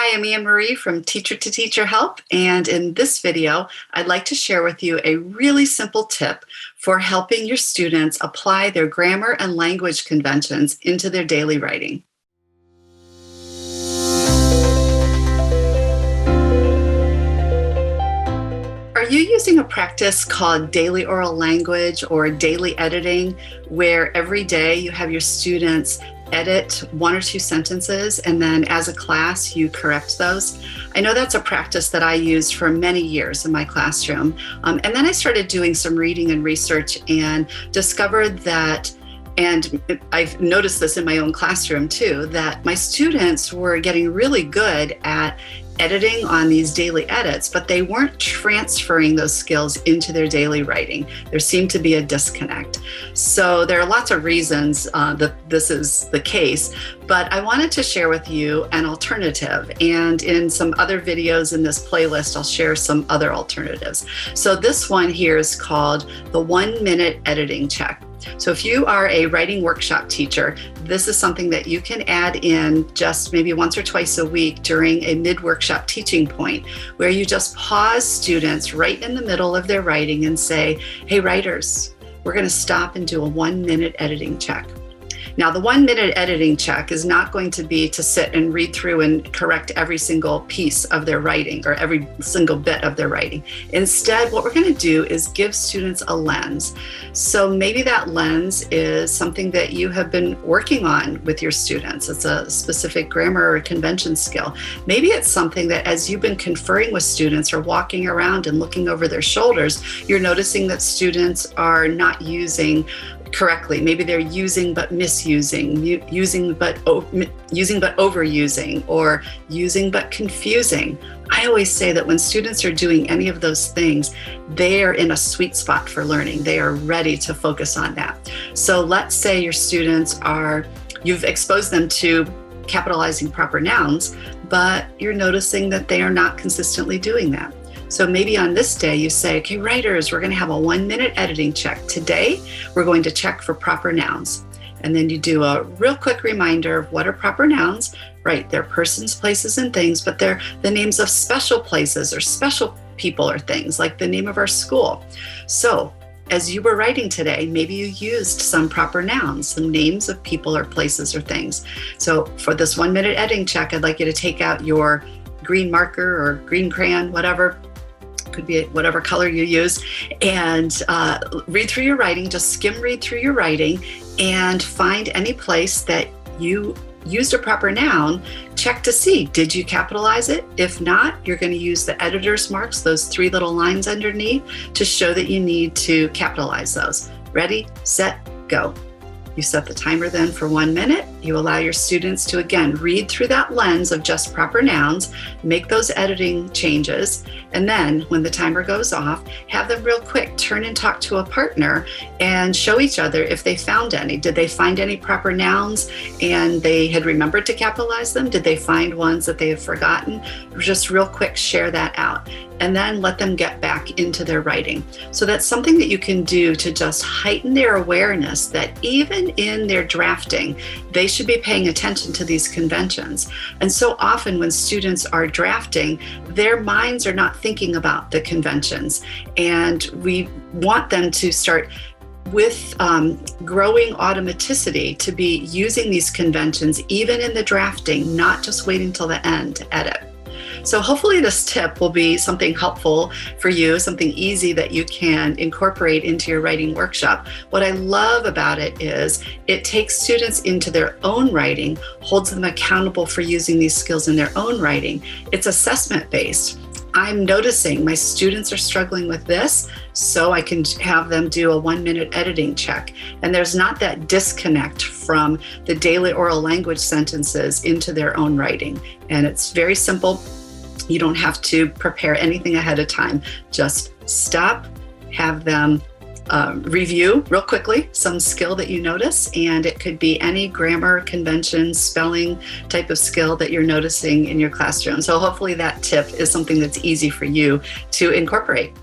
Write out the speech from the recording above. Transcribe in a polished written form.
Hi, I'm Anne Marie from Teacher to Teacher Help, and in this video, I'd like to share with you a really simple tip for helping your students apply their grammar and language conventions into their daily writing. Are you using a practice called daily oral language or daily editing, where every day you have your students edit one or two sentences and then as a class you correct those? I know that's a practice that I used for many years in my classroom. And then I started doing some reading and research and discovered that, and I've noticed this in my own classroom too, that my students were getting really good at editing on these daily edits, but they weren't transferring those skills into their daily writing. There seemed to be a disconnect. So there are lots of reasons that this is the case, but I wanted to share with you an alternative. And in some other videos in this playlist, I'll share some other alternatives. So this one here is called the 1 minute editing check. So if you are a writing workshop teacher, this is something that you can add in just maybe once or twice a week during a mid-workshop teaching point, where you just pause students right in the middle of their writing and say, hey writers, we're going to stop and do a 1 minute editing check. Now, the 1 minute editing check is not going to be to sit and read through and correct every single piece of their writing or every single bit of their writing. Instead, what we're going to do is give students a lens. So maybe that lens is something that you have been working on with your students. It's a specific grammar or convention skill. Maybe it's something that as you've been conferring with students or walking around and looking over their shoulders, you're noticing that students are not using correctly. Maybe they're using but misusing, using but overusing, or using but confusing. I always say that when students are doing any of those things, they are in a sweet spot for learning. They are ready to focus on that. So let's say your students you've exposed them to capitalizing proper nouns, but you're noticing that they are not consistently doing that. So maybe on this day you say, okay, writers, we're going to have a 1 minute editing check. Today, we're going to check for proper nouns. And then you do a real quick reminder of what are proper nouns, right? They're persons, places, and things, but they're the names of special places or special people or things, like the name of our school. So as you were writing today, maybe you used some proper nouns, some names of people or places or things. So for this 1 minute editing check, I'd like you to take out your green marker or green crayon, whatever, could be whatever color you use, and read through your writing, just skim read through your writing and find any place that you used a proper noun. Check to see, did you capitalize it? If not, you're going to use the editor's marks, those 3 little lines underneath, to show that you need to capitalize those. Ready, set, go. You set the timer then for 1 minute. You allow your students to, again, read through that lens of just proper nouns, make those editing changes, and then when the timer goes off, have them real quick turn and talk to a partner and show each other if they found any. Did they find any proper nouns and they had remembered to capitalize them? Did they find ones that they have forgotten? Just real quick, share that out, and then let them get back into their writing. So that's something that you can do to just heighten their awareness that even in their drafting, they should be paying attention to these conventions. And so often when students are drafting, their minds are not thinking about the conventions. And we want them to start with growing automaticity to be using these conventions even in the drafting, not just waiting till the end to edit. So hopefully this tip will be something helpful for you, something easy that you can incorporate into your writing workshop. What I love about it is it takes students into their own writing, holds them accountable for using these skills in their own writing. It's assessment based. I'm noticing my students are struggling with this, so I can have them do a 1 minute editing check. And there's not that disconnect from the daily oral language sentences into their own writing. And it's very simple. You don't have to prepare anything ahead of time. Just stop, have them review real quickly some skill that you notice, and it could be any grammar, convention, spelling type of skill that you're noticing in your classroom. So hopefully that tip is something that's easy for you to incorporate.